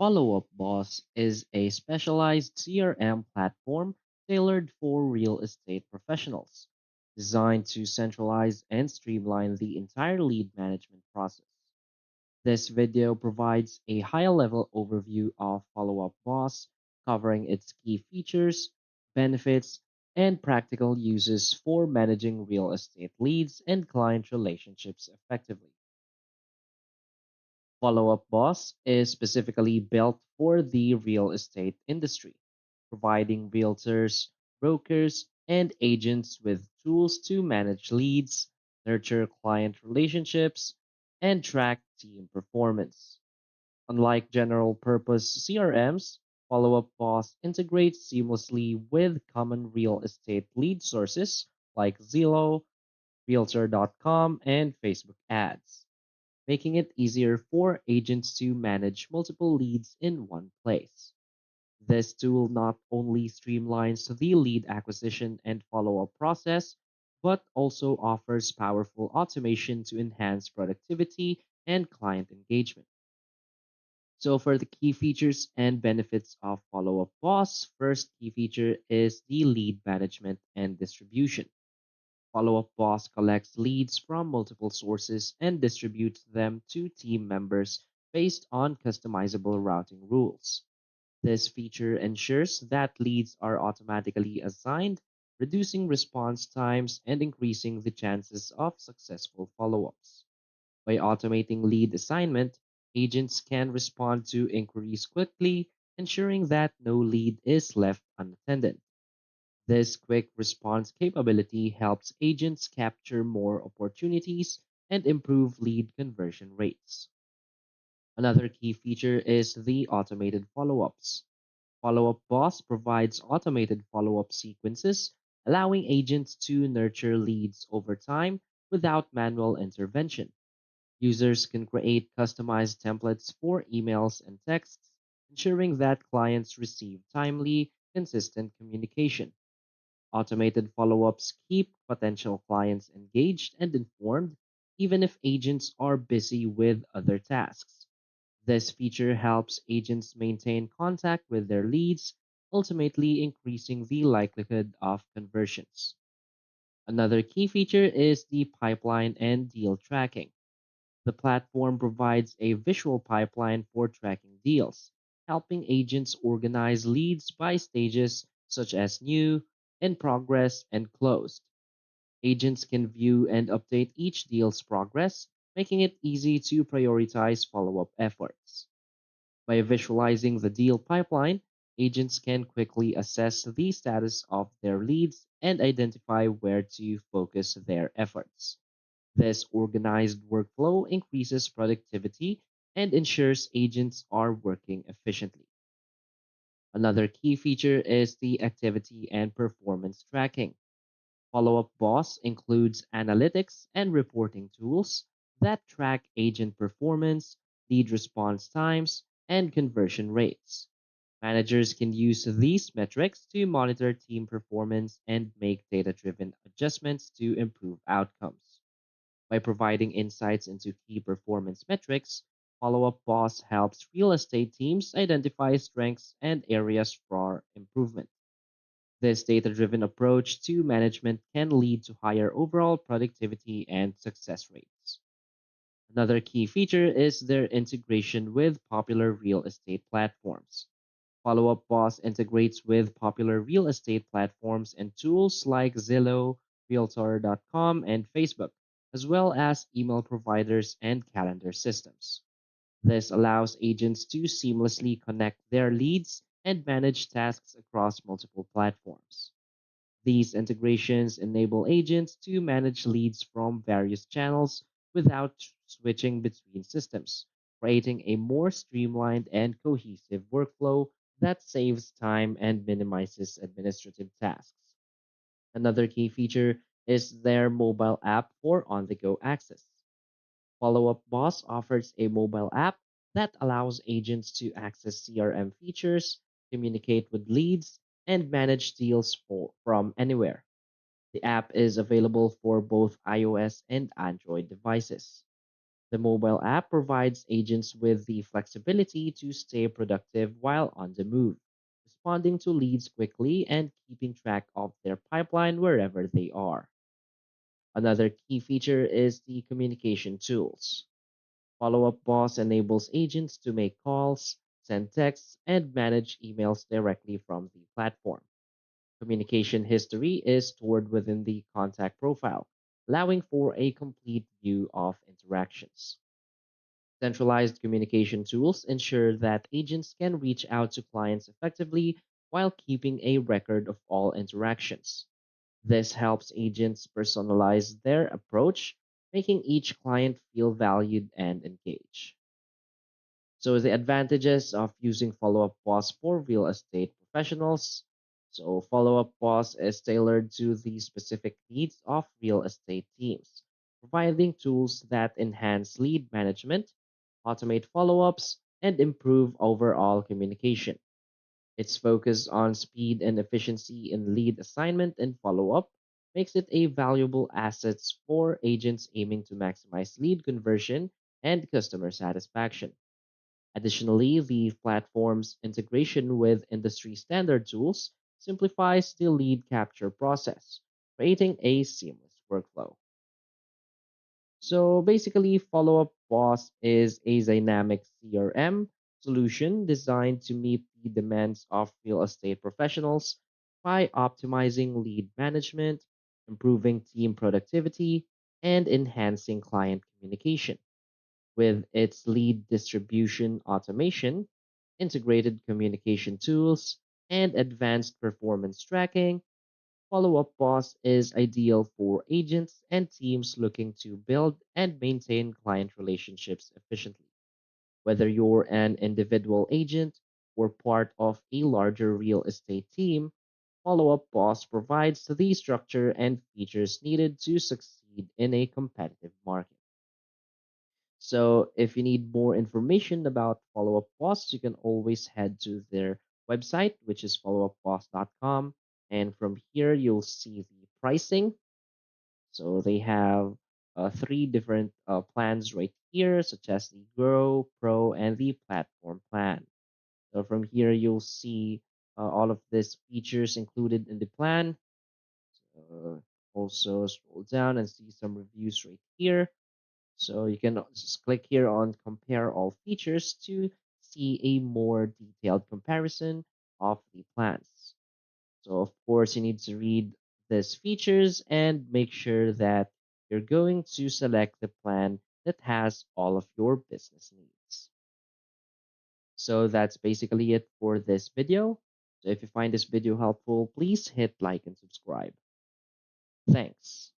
Follow Up Boss is a specialized CRM platform tailored for real estate professionals, designed to centralize and streamline the entire lead management process. This video provides a high-level overview of Follow Up Boss, covering its key features, benefits, and practical uses for managing real estate leads and client relationships effectively. Follow Up Boss is specifically built for the real estate industry, providing realtors, brokers, and agents with tools to manage leads, nurture client relationships, and track team performance. Unlike general purpose CRMs, Follow Up Boss integrates seamlessly with common real estate lead sources like Zillow, Realtor.com, and Facebook ads, making it easier for agents to manage multiple leads in one place. This tool not only streamlines the lead acquisition and follow up process, but also offers powerful automation to enhance productivity and client engagement. So, for the key features and benefits of Follow Up Boss, first key feature is the lead management and distribution. Follow Up Boss collects leads from multiple sources and distributes them to team members based on customizable routing rules. This feature ensures that leads are automatically assigned, reducing response times and increasing the chances of successful follow ups. By automating lead assignment, agents can respond to inquiries quickly, ensuring that no lead is left unattended. This quick response capability helps agents capture more opportunities and improve lead conversion rates. Another key feature is the automated follow ups. Follow Up Boss provides automated follow up sequences, allowing agents to nurture leads over time without manual intervention. Users can create customized templates for emails and texts, ensuring that clients receive timely, consistent communication. Automated follow ups keep potential clients engaged and informed, even if agents are busy with other tasks. This feature helps agents maintain contact with their leads, ultimately increasing the likelihood of conversions. Another key feature is the pipeline and deal tracking. The platform provides a visual pipeline for tracking deals, helping agents organize leads by stages such as new, in progress, and closed. Agents can view and update each deal's progress, making it easy to prioritize follow up efforts. By visualizing the deal pipeline, agents can quickly assess the status of their leads and identify where to focus their efforts. This organized workflow increases productivity and ensures agents are working efficiently. Another key feature is the activity and performance tracking. Follow Up Boss includes analytics and reporting tools that track agent performance, lead response times, and conversion rates. Managers can use these metrics to monitor team performance and make data driven adjustments to improve outcomes. By providing insights into key performance metrics, Follow Up Boss helps real estate teams identify strengths and areas for improvement. This data driven approach to management can lead to higher overall productivity and success rates. Another key feature is their integration with popular real estate platforms. Follow Up Boss integrates with popular real estate platforms and tools like Zillow, Realtor.com, and Facebook, as well as email providers and calendar systems. This allows agents to seamlessly connect their leads and manage tasks across multiple platforms. These integrations enable agents to manage leads from various channels without switching between systems, creating a more streamlined and cohesive workflow that saves time and minimizes administrative tasks. Another key feature is their mobile app for on the go access. Follow Up Boss offers a mobile app that allows agents to access CRM features, communicate with leads, and manage deals from anywhere. The app is available for both iOS and Android devices. The mobile app provides agents with the flexibility to stay productive while on the move, responding to leads quickly and keeping track of their pipeline wherever they are. Another key feature is the communication tools. Follow Up Boss enables agents to make calls, send texts, and manage emails directly from the platform. Communication history is stored within the contact profile, allowing for a complete view of interactions. Centralized communication tools ensure that agents can reach out to clients effectively while keeping a record of all interactions. This helps agents personalize their approach, making each client feel valued and engaged. So the advantages of using Follow-Up Boss for real estate professionals. So Follow-Up Boss is tailored to the specific needs of real estate teams, providing tools that enhance lead management, automate follow-ups, and improve overall communication. Its focus on speed and efficiency in lead assignment and follow-up makes it a valuable asset for agents aiming to maximize lead conversion and customer satisfaction. Additionally, the platform's integration with industry standard tools simplifies the lead capture process, creating a seamless workflow. So basically, Follow Up Boss is a dynamic CRM solution designed to meet the demands of real estate professionals by optimizing lead management, improving team productivity, and enhancing client communication. With its lead distribution automation, integrated communication tools, and advanced performance tracking, Follow Up Boss is ideal for agents and teams looking to build and maintain client relationships efficiently. Whether you're an individual agent or part of a larger real estate team, Follow Up Boss provides the structure and features needed to succeed in a competitive market. So if you need more information about Follow Up Boss, you can always head to their website, which is followupboss.com. And from here, you'll see the pricing. So they have three different plans right here, such as the Grow, Pro, and the Platform plan. So from here, you'll see all of these features included in the plan. Also scroll down and see some reviews right here. So you can just click here on compare all features to see a more detailed comparison of the plans. So of course you need to read these features and make sure that you're going to select the plan that has all of your business needs. So that's basically it for this video. So if you find this video helpful, please hit like and subscribe. Thanks.